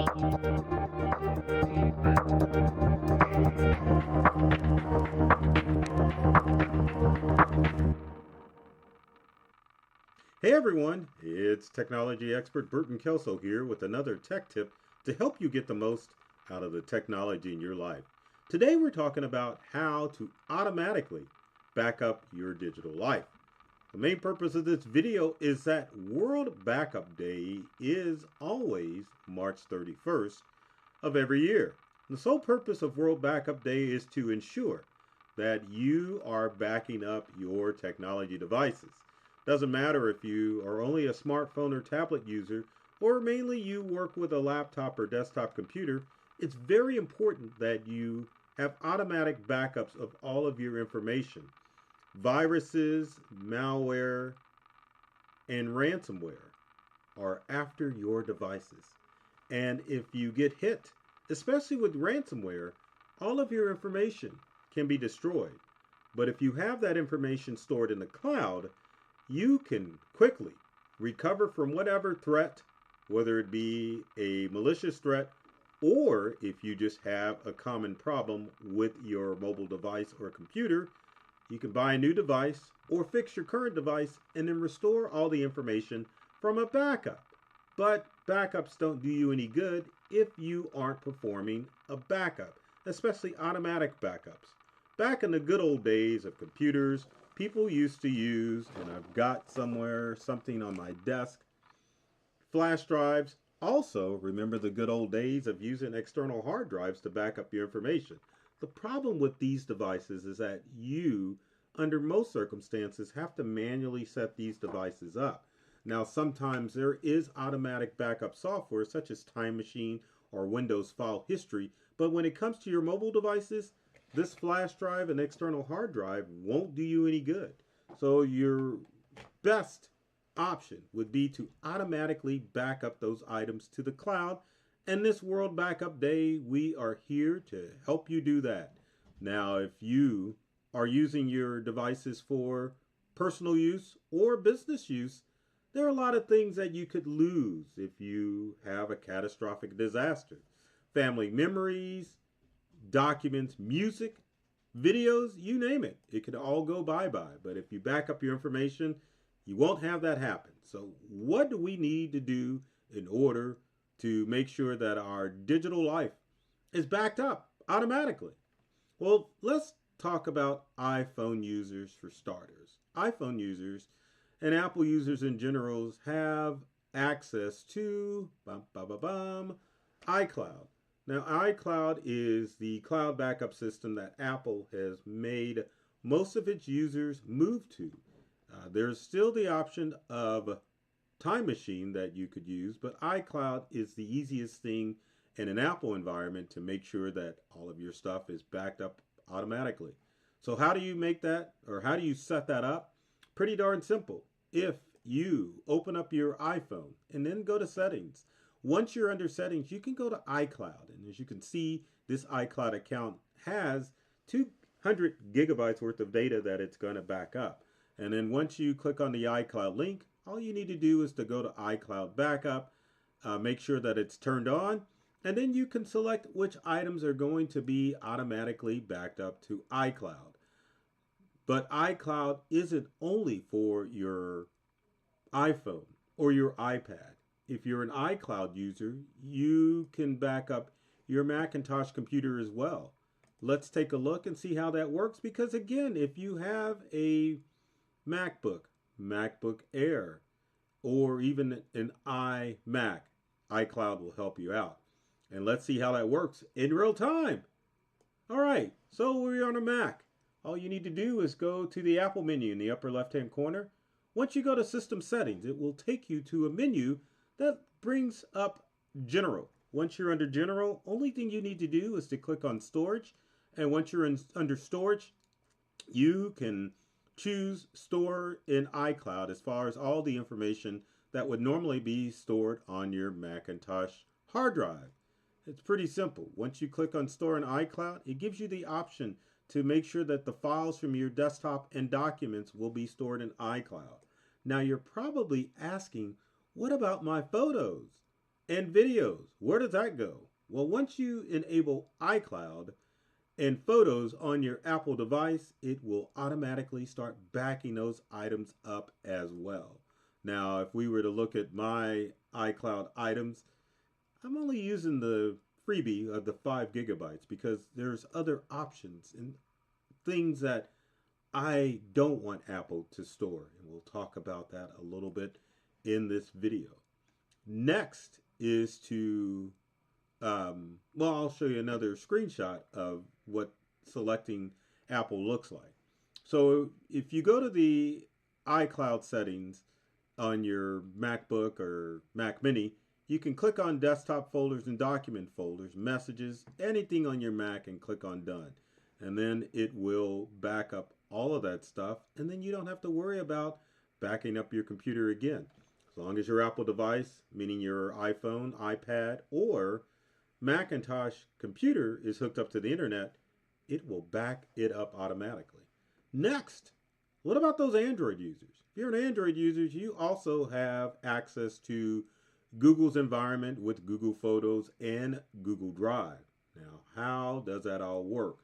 Hey everyone, it's technology expert Burton Kelso here with another tech tip to help you get the most out of the technology in your life. Today we're talking about how to automatically back up your digital life. The main purpose of this video is that World Backup Day is always March 31st of every year. The sole purpose of World Backup Day is to ensure that you are backing up your technology devices. Doesn't matter if you are only a smartphone or tablet user, or mainly you work with a laptop or desktop computer, it's very important that you have automatic backups of all of your information. Viruses, malware, and ransomware are after your devices. And if you get hit, especially with ransomware, all of your information can be destroyed. But if you have that information stored in the cloud, you can quickly recover from whatever threat, whether it be a malicious threat or if you just have a common problem with your mobile device or computer, you can buy a new device or fix your current device and then restore all the information from a backup. But backups don't do you any good if you aren't performing a backup, especially automatic backups. Back in the good old days of computers, people used to use, and I've got somewhere something on my desk, flash drives. Also, remember the good old days of using external hard drives to back up your information. The problem with these devices is that you, under most circumstances, have to manually set these devices up. Now, sometimes there is automatic backup software such as Time Machine or Windows File History, but when it comes to your mobile devices, this flash drive and external hard drive won't do you any good. So your best option would be to automatically back up those items to the cloud. And this World Backup Day, we are here to help you do that. Now, if you are using your devices for personal use or business use, there are a lot of things that you could lose if you have a catastrophic disaster. Family memories, documents, music, videos, you name it. It could all go bye-bye. But if you back up your information, you won't have that happen. So what do we need to do in order to make sure that our digital life is backed up automatically? Well, let's talk about iPhone users for starters. iPhone users and Apple users in general have access to iCloud. Now, iCloud is the cloud backup system that Apple has made most of its users move to. There's still the option of Time Machine that you could use, but iCloud is the easiest thing in an Apple environment to make sure that all of your stuff is backed up automatically. So how do you make that, or how do you set that up? Pretty darn simple. If you open up your iPhone and then go to settings, once you're under settings, you can go to iCloud. And as you can see, this iCloud account has 200 gigabytes worth of data that it's going to back up. And then once you click on the iCloud link, all you need to do is to go to iCloud Backup, make sure that it's turned on, and then you can select which items are going to be automatically backed up to iCloud. But iCloud isn't only for your iPhone or your iPad. If you're an iCloud user, you can back up your Macintosh computer as well. Let's take a look and see how that works, because again, if you have a MacBook Air, or even an iMac, iCloud will help you out. And let's see how that works in real time. All right, so we're on a Mac. All you need to do is go to the Apple menu in the upper left-hand corner. Once you go to System Settings, it will take you to a menu that brings up General. Once you're under General, only thing you need to do is to click on Storage. And once you're under Storage, you can choose Store in iCloud as far as all the information that would normally be stored on your Macintosh hard drive. It's pretty simple. Once you click on Store in iCloud, it gives you the option to make sure that the files from your desktop and documents will be stored in iCloud. Now you're probably asking, what about my photos? and videos. Where does that go? Well, once you enable iCloud and photos on your Apple device, it will automatically start backing those items up as well. Now, if we were to look at my iCloud items, I'm only using the freebie of the 5 gigabytes because there's other options and things that I don't want Apple to store. And we'll talk about that a little bit in this video. Next is to, well, I'll show you another screenshot of what selecting Apple looks like. So if you go to the iCloud settings on your MacBook or Mac Mini, you can click on desktop folders and document folders, messages, anything on your Mac, and click on done. And then it will back up all of that stuff, and then you don't have to worry about backing up your computer again. As long as your Apple device, meaning your iPhone, iPad, or Macintosh computer is hooked up to the internet, it will back it up automatically. Next, what about those Android users? If you're an Android user, you also have access to Google's environment with Google Photos and Google Drive. Now, how does that all work?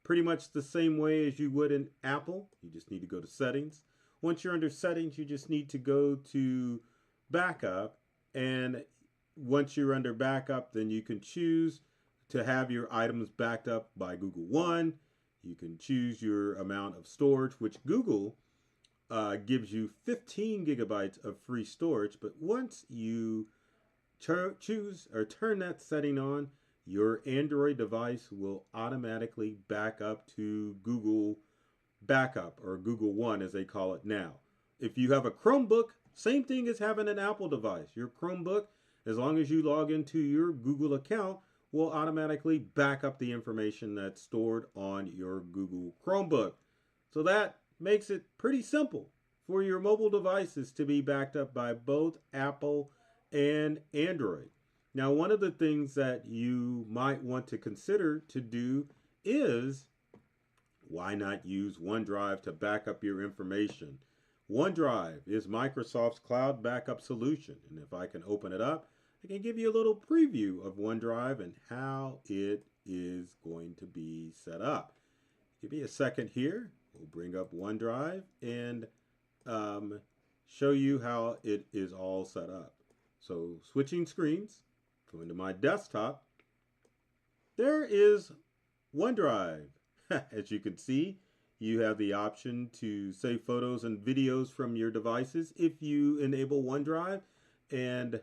Pretty much the same way as you would in Apple. You just need to go to settings. Once you're under settings, you just need to go to backup. And once you're under backup, then you can choose to have your items backed up by Google One. You can choose your amount of storage, which Google gives you 15 gigabytes of free storage. But once you choose or turn that setting on, your Android device will automatically back up to Google Backup, or Google One as they call it now. If you have a Chromebook, same thing as having an Apple device. Your Chromebook, as long as you log into your Google account, will automatically back up the information that's stored on your Google Chromebook. So that makes it pretty simple for your mobile devices to be backed up by both Apple and Android. Now, one of the things that you might want to consider to do is, why not use OneDrive to back up your information? OneDrive is Microsoft's cloud backup solution. And if I can open it up, I can give you a little preview of OneDrive and how it is going to be set up. Give me a second here. We'll bring up OneDrive and show you how it is all set up. So switching screens, going to my desktop, there is OneDrive. As you can see, you have the option to save photos and videos from your devices if you enable OneDrive. And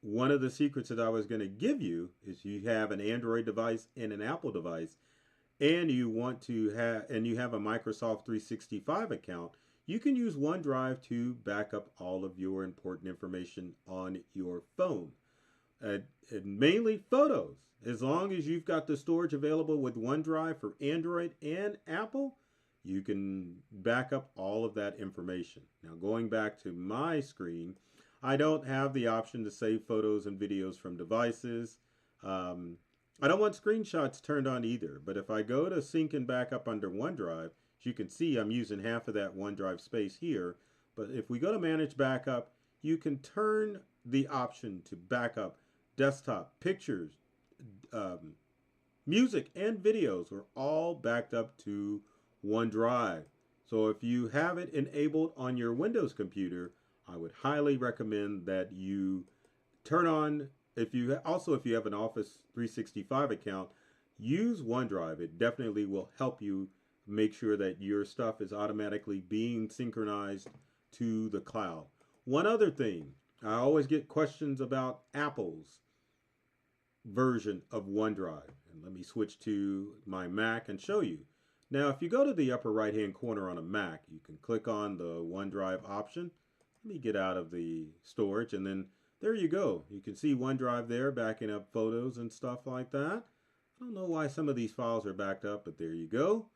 one of the secrets that I was going to give you is you have an Android device and an Apple device, and you want to have, and you have a Microsoft 365 account, you can use OneDrive to back up all of your important information on your phone. And mainly photos. As long as you've got the storage available with OneDrive for Android and Apple, you can back up all of that information. Now, going back to my screen, I don't have the option to save photos and videos from devices. I don't want screenshots turned on either, but if I go to sync and backup under OneDrive, as you can see, I'm using half of that OneDrive space here. But if we go to manage backup, you can turn the option to backup desktop, pictures, music, and videos are all backed up to OneDrive. So if you have it enabled on your Windows computer, I would highly recommend that you turn on, if you have an Office 365 account, use OneDrive. It definitely will help you make sure that your stuff is automatically being synchronized to the cloud. One other thing, I always get questions about Apple's version of OneDrive. And let me switch to my Mac and show you. Now, if you go to the upper right hand corner on a Mac, you can click on the OneDrive option. Let me get out of the storage, and then there you go. You can see OneDrive there backing up photos and stuff like that. I don't know why some of these files are backed up, but there you go.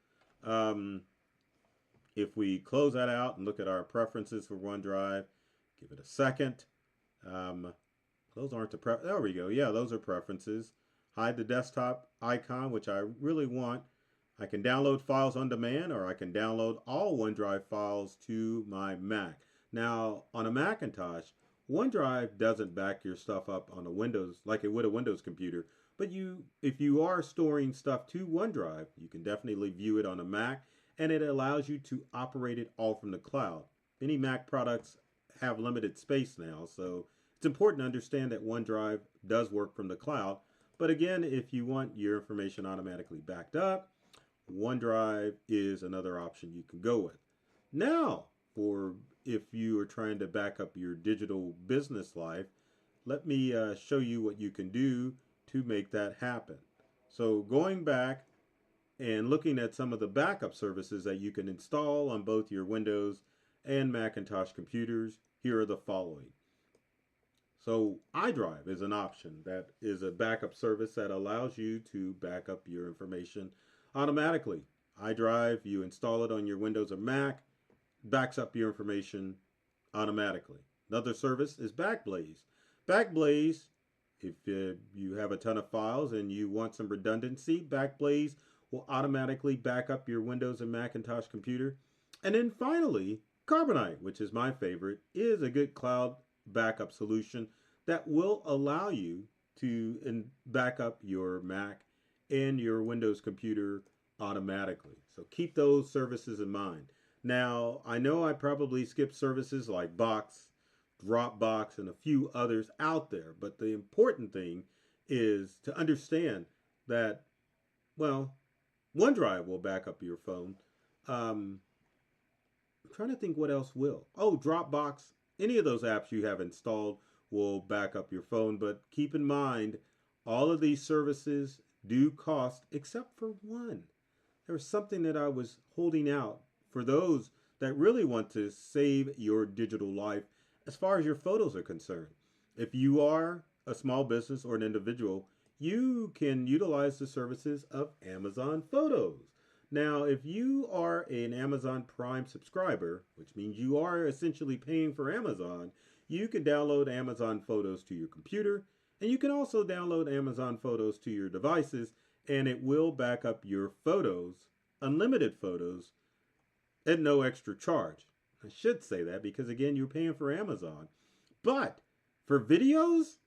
If we close that out and look at our preferences for OneDrive, give it a second. Those aren't the there we go. Yeah, those are preferences. Hide the desktop icon, which I really want. I can download files on demand, or I can download all OneDrive files to my Mac. Now, on a Macintosh, OneDrive doesn't back your stuff up on a Windows like it would a Windows computer, but if you are storing stuff to OneDrive, you can definitely view it on a Mac, and it allows you to operate it all from the cloud. Many Mac products have limited space now, so it's important to understand that OneDrive does work from the cloud. But again, if you want your information automatically backed up, OneDrive is another option you can go with. Now, for if you are trying to back up your digital business life, let me show you what you can do to make that happen. So going back and looking at some of the backup services that you can install on both your Windows and Macintosh computers, here are the following. So iDrive is an option that is a backup service that allows you to back up your information automatically. iDrive, you install it on your Windows or Mac, backs up your information automatically. Another service is Backblaze. Backblaze, if you have a ton of files and you want some redundancy, Backblaze will automatically back up your Windows and Macintosh computer. And then finally, Carbonite, which is my favorite, is a good cloud backup solution that will allow you to back up your Mac and your Windows computer automatically. So keep those services in mind. Now, I know I probably skipped services like Box, Dropbox, and a few others out there, but the important thing is to understand that, well, OneDrive will back up your phone. I'm trying to think what else will. Oh, Dropbox, any of those apps you have installed will back up your phone, but keep in mind, all of these services do cost except for one. There was something that I was holding out for those that really want to save your digital life as far as your photos are concerned. If you are a small business or an individual, you can utilize the services of Amazon Photos. Now, if you are an Amazon Prime subscriber, which means you are essentially paying for Amazon, you can download Amazon Photos to your computer, and you can also download Amazon Photos to your devices, and it will back up your photos, unlimited photos, at no extra charge. I should say that because, again, you're paying for Amazon. But for videos,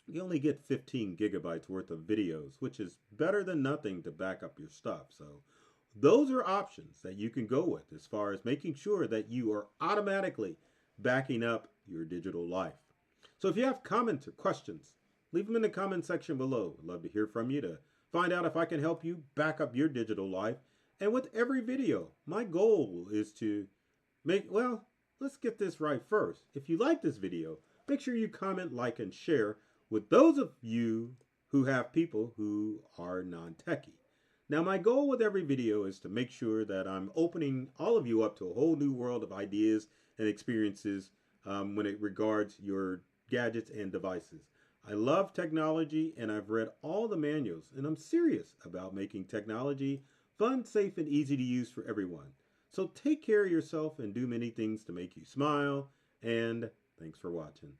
you only get 15 gigabytes worth of videos, which is better than nothing to back up your stuff. So those are options that you can go with as far as making sure that you are automatically backing up your digital life. So if you have comments or questions, leave them in the comment section below. I'd love to hear from you to find out if I can help you back up your digital life. And with every video, my goal is to let's get this right first. If you like this video, make sure you comment, like, and share with those of you who have people who are non-techie. Now, my goal with every video is to make sure that I'm opening all of you up to a whole new world of ideas and experiences when it regards your gadgets and devices. I love technology, and I've read all the manuals, and I'm serious about making technology fun, safe, and easy to use for everyone. So take care of yourself and do many things to make you smile, and thanks for watching.